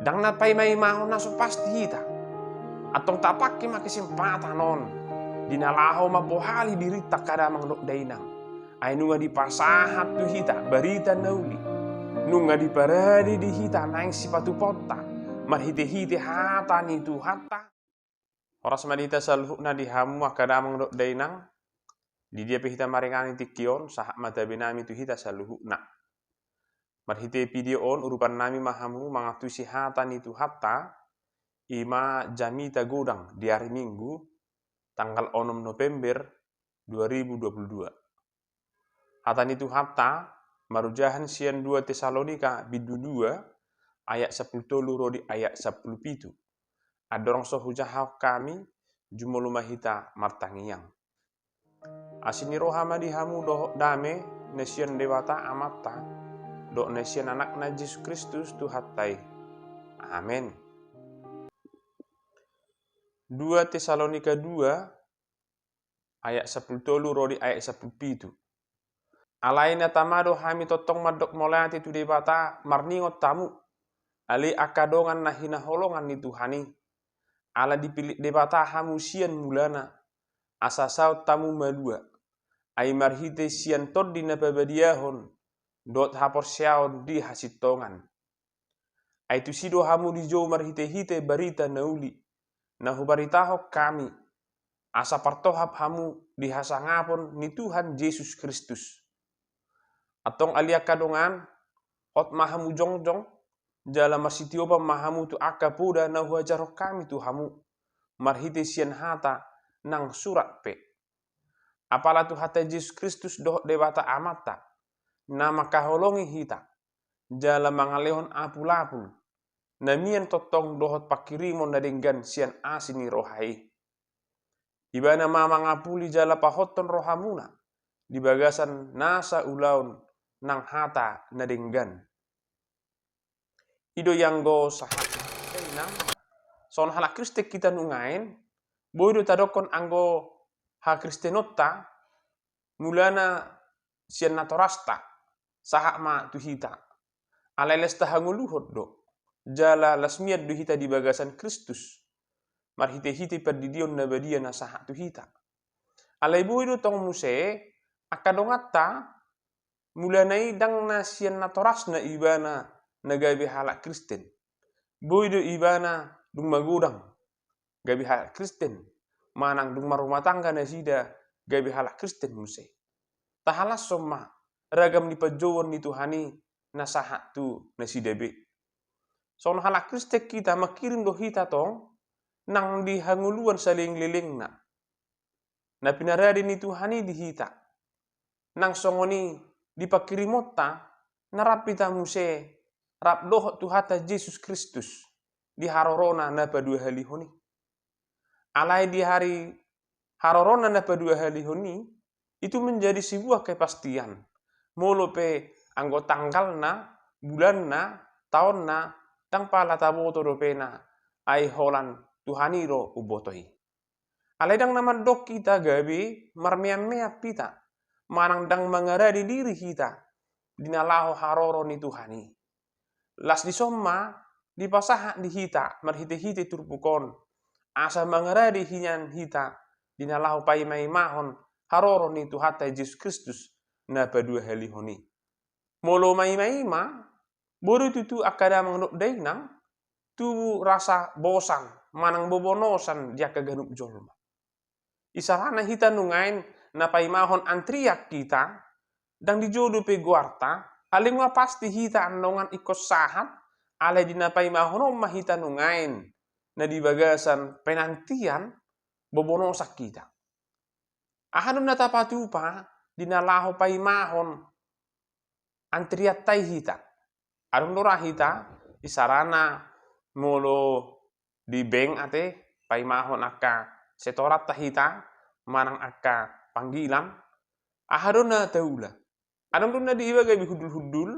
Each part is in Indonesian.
Dang na pay may mahon na so pasti hita. Atong tapak ki makisempatan non. Dinalaho mabuhali dirita kadamang dainang. Ay nunga di pasahat tu hita barita nauli. Nunga di paradi di hita naing sipatu potta. Marhite-hite hata ni tu hata. Oras madita salhuk na di hamu kadamang dainang. Di dia hita maringani tikion sahak mata benami tu hita salhuk na. Marhite video on urupan nami mahamu mangatusi hata ni tu hata. Ima Jamita Godang di hari Minggu tanggal 6 November 2022. Hatan itu hatta marujahan sian 2 Tesalonika bidu 2 ayat 10 rodi ayat 10 pitu. Adorong sohujah kami jumuluma hita martangiang. Asini rohama dihamu doh dame nesian dewata amata do nesian anak na Yesus Kristus tu hattai. Amin. 2 Tesalonika 2 ayat 10 rodi ayat 10 pitu. Alaina tamado hami totong madok molati tu debata marningot tamu. Ali akadongan na hinaholongan ni Tuhani. Ala dipilih debata hamu sian mulana. Asasau tamu madua. Ai marhite sian tod di napabadiahon. Dot hapor siaon di hasitongan. Ai tu sido hamu di jo marhite-hite barita nauli. Nahu baritaho kami, asa partohap hamu dihasangapon ni Tuhan Yesus Kristus. Atong alia kadongan, hot mahamu jongjong, jala masitioba mahamu tu akapuda nahu ajaroh kami tu hamu, marhite sian hata nang surat pe. Apala tu hata Yesus Kristus doh debata amata, nama kaholongi hita, jala mangalehon apul-apul, namian totong dohot pakirimon na denggan sian asini rohai. Ibana mama ngapuli jala pahoton rohamuna. Di bagasan nasa ulaun nang hata na denggan. Ido yang go sahat nang son hala Kriste kita nungain. Boido tadokon anggo ha Kristenota mulana sian natorasta sahak ma tu hita. Alailes tahanguluhot do. Jala lasmiat du hita di bagasan Kristus. Marhite-hite perdidion na badia na sahat tu hita. Alai boido tong muse akadongata mulanai dang na sian natoras na ibana nagabi halak Kristen. Boido ibana dung magudang gabi halak Kristen. Manang dung marumah tangga na sida gabi halak Kristen muse. Tahalas somma ragam di pajowon ni Tuhani na sahat tu na sidabe. Son halak Kristen kita makirim do hita tong nang di hanguluan saling liling na. Na pinaradi ni Tuhani di hita. Nang songoni di pakirimota narapita muse rap doh tu hata Yesus Kristus di harorona na padua halihoni. Alai di hari harorona na padua halihoni itu menjadi sebuah kepastian. Molo pe anggo tanggal na, bulan na, tahun na, tang pala taboto do pena ai holan Tuhaniro ubotoi. Aledang naman dok kita gabi marmea-mea pita. Manang dang mangaradi diri kita. Dinalaho haroro ni Tuhani. Las di somma di pasaha di hita marhite-hite turpukon. Asa mangaradi hinyan hita. Dinalaho pai mai mahon haroro ni Tuhata Yesus Kristus na padua halihoni. Molo mai ma bodo tutu akadamang nok dainang tu rasa bosan, manang bobonosan dia kaganup jolma. Isarana hita nungain na paimahon antriak kita, dan dijodoh pe guarta, alingwa pasti hita andongan ikos sahat, ale di na paimahon mahita nungain, na di bagasan penantian bobonosak kita. Ahadum na tapatupa, dinalaho paimahon antriat tai hita. Adum dora hita, isarana molo di bank ate paimahon akka setorat tahita manang akka panggilan ahadona taula adon na diiba gabi hudul-hudul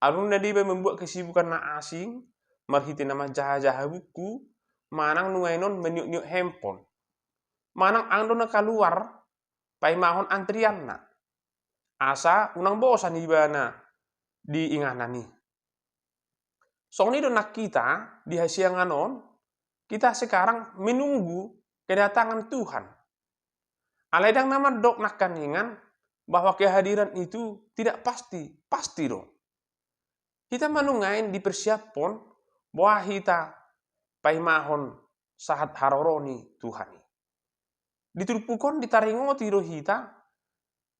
adon na diiba membuat kesibukan na asing marhiti nama jaha-jaha buku manang nungainon meniuk-niuk handphone manang andon na keluar paimahon antrian na asa unang bosan ibana di inganani Soalnya nak kita di hasianganon, kita sekarang menunggu kedatangan Tuhan. Aledang nama dok nak kaningan bahwa kehadiran itu tidak pasti, pasti dong. Kita menungain dipersiapkan bahwa kita paimahon saat haroroni Tuhan. Ditulpukon ditaringo tiro kita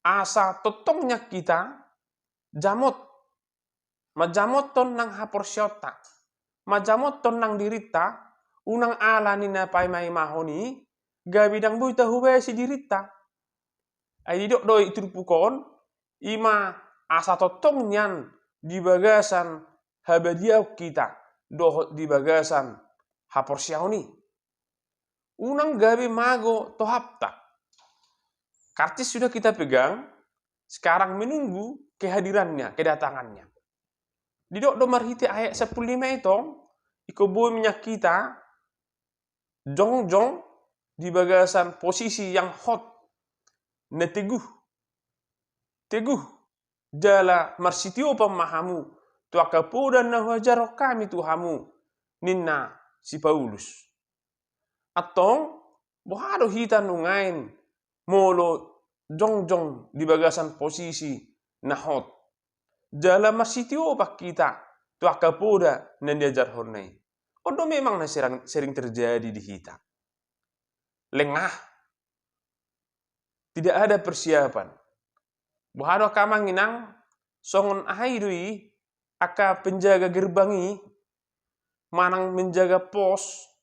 asa totongnya kita jamot majamot ton nang hapor syota majamot ton nang dirita unang ala nina paimahoni gabidang buita hube si dirita ay didok doi tulpukon ima asa totongnya di bagasan habadiau kita dohot di bagasan hapor syahoni unang gabi mago tohapta. Karcis sudah kita pegang, sekarang menunggu kehadirannya, kedatangannya. Di dok marhiti ayat 15 itu, iko boy minyak kita, jong-jong di bagasan posisi yang hot, na teguh, jala marsitio pemahamu, tuaka dan na wajaro kami Tuhamu, ninna si Paulus. Atong bohado hita nungain molo jongjong di bagasan posisi nahot jala masitio pak kita tu akapoda nan diajar hornai odo memang na sering terjadi di hita lengah tidak ada persiapan bohado kamang inang songon ahaidui aka penjaga gerbangi manang menjaga pos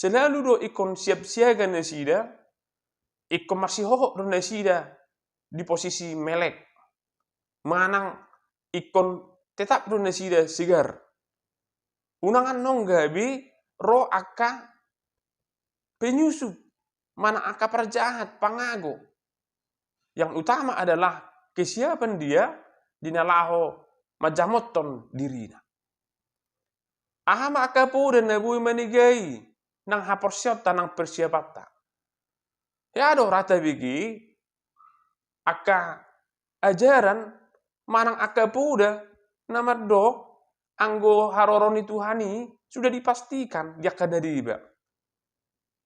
selalu do ikon siap siaga nasida, ikon masih hohok do nasida di posisi melek. Manang ikon tetap do nasida sigar. Unangan nong gabi ro aka penyusup, mana aka perjahat, pangago. Yang utama adalah kesiapan dia dinalaho majamoton dirina. Ahama aka po dan nabui manigai nang haporsyota nang persiapata. Ya do rata bigi aka ajaran manang aka puda nama do anggo haroroni Tuhani sudah dipastikan dia kada diba.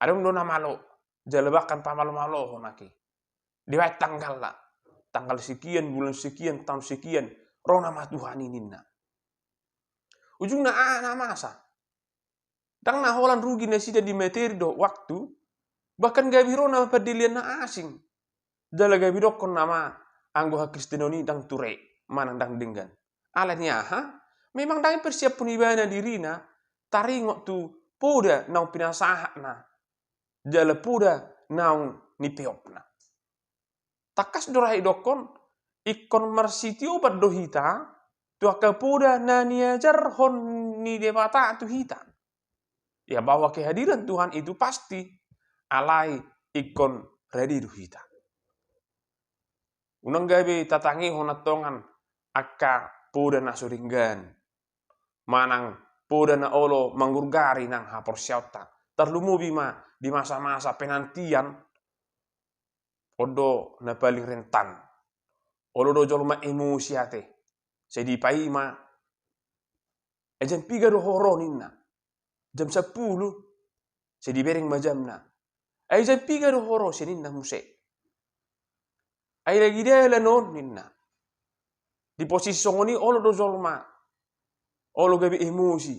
Adong do nama lo jalebakan pamalo-malo honaki. Diwat tanggal lah. Tanggal sekian, bulan sekian, tahun sekian, roh nama Tuhani ninna. Ujungna nama masa. Dang na holan rugi na sida di materi do waktu, bahkan gabiro nama pedilian na asing. Jala gabiro kon nama anggoha Kristenoni dang ture, manang dang denggan. Alanya memang dang persiap punibana dirina, taringok tu poda naung pinasahat na. Jala poda naung nipeopna. Takas dorai dokon, ikon marsitio pad dohita, tu akapoda na niajar hon ni debata tu hita. Ya bahwa kehadiran Tuhan itu pasti alai ikon ready duhita. Unang gabi tatangi honatongan akka poda na suringgan. Manang poda na olo manggurgari nang hapor syauta. Terlumubi ma di masa-masa penantian odo na paling rentan. Olo do jolma emosiate. Sedi pai ma ejen piga do horoninna. Jam 10 saya dibering majamna. Ay jam 3 do horo sininna muse. Ay lagi dia lanon ninna. Di posisi songoni olo do zolma. Olo gabi emosi.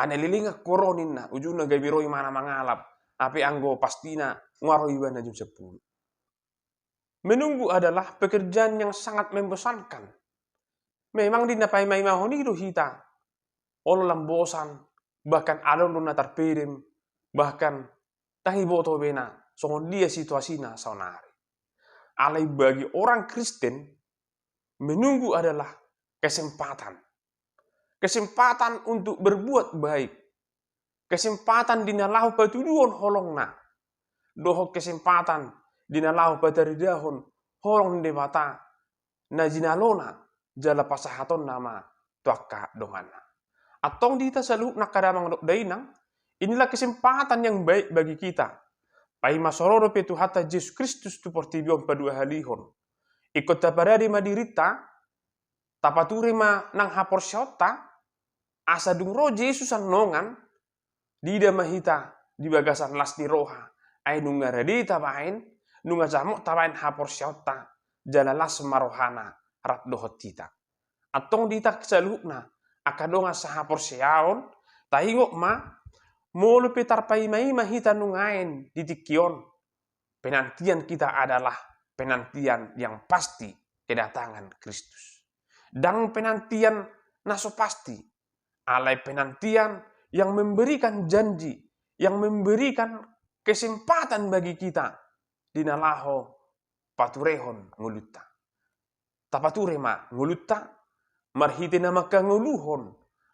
Ane lilinga koroninna. Ujuna gabi roi mana mangalap. Api anggo pastina ngaro ibana jam 10. Menunggu adalah pekerjaan yang sangat membosankan. Memang dinapai mai mahoni do hita. Olo lambosan. Bahkan alon do natar pedem, bahkan tahi boto bena, songon dia situasinya saunari. Alai bagi orang Kristen, menunggu adalah kesempatan. Kesempatan untuk berbuat baik. Kesempatan dinalahu patuduon holongna. Doho kesempatan dinalahu pataridahon holong debata. Najinalona jala pasahaton nama tuaka dongana. Atong dita saluk nakadamang dainang, inilah kesempatan yang baik bagi kita. Pai masororo petu hata Yesus Kristus tu portibion padua halihon. Ikut taparadi madirita, tapature ma nang hapor syota, asa dung roh Yesus nongan di mahita di bagasan las di roha ai nunga radita bain nunga jamu tabain hapor syauta jalalas marohana rat dohot tita atong dita kesalukna akadonga sahapor syaon tahingok ma mulu petar pai mai mahita nungain di tikion penantian kita adalah penantian yang pasti kedatangan Kristus. Dan penantian naso pasti, alai penantian yang memberikan janji, yang memberikan kesempatan bagi kita di nalaho paturehon ngulutta. Tapature ma ngulutta, marhite nama kanguluhon,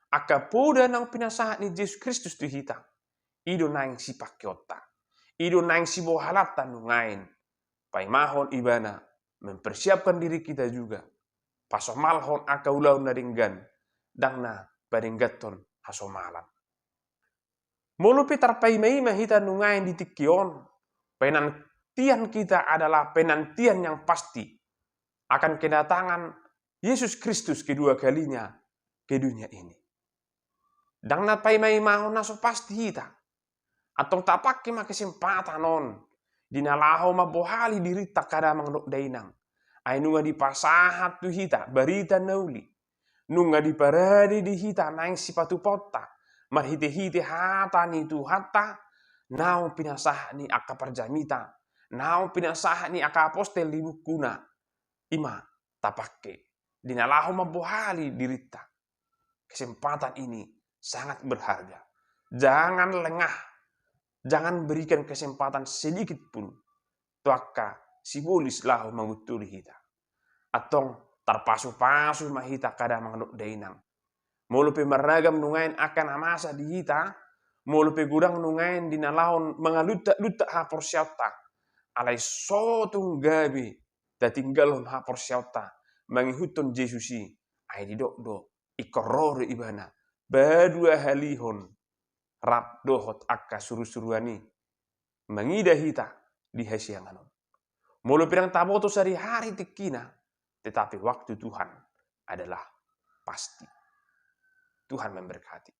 akapoda nang pinasahat ni Yesus Kristus tu hita. Ido naing si pakiota. Ido naing si bohalatan nungain. Paimahon ibana mempersiapkan diri kita juga. Pasomalhon akaulau naringgan. Dangna baringgaton hasomalan. Mulupi tarpaimai mahita nungain di tikion. Penantian kita adalah penantian yang pasti. Akan kedatangan Yesus Kristus kedua kalinya ke dunia ini. Dangna paimai mahon naso pasti hita. Atau tak pakai kesempatan non. Dinalaho mabohali dirita kada mangdok dainang. Ay nunga di pasahat tu hita barita nauli. Nunga di paradi di hita naing sipatu pota. Marhite-hite hata ni tu hata. Naung pinasah ni aka perjamita. Naung pinasah ni aka apostel di bukuna. Ima tapake. Dinalaho mabohali dirita. Kesempatan ini sangat berharga. Jangan lengah. Jangan berikan kesempatan sedikit pun. Tuaka sibolis lahu mangutuli hita. Atong tarpasu-pasu mahita kada mangnuk dainang. Mulupi maragam nungain akan amasa di hita. Mulupi gudang nungain dinalahon mengalutak-lutak hapor syauta. Alai sotung gabi. Datinggalon hapor syauta. Mangihutun Jesusi. Ay didok-dok. Ikororo ibana. Badua halihon. Rat dohot akka suru-suruani mangida hita di hasianganon. Mulu pirang taboto sehari-hari tikina, tetapi waktu Tuhan adalah pasti. Tuhan memberkati.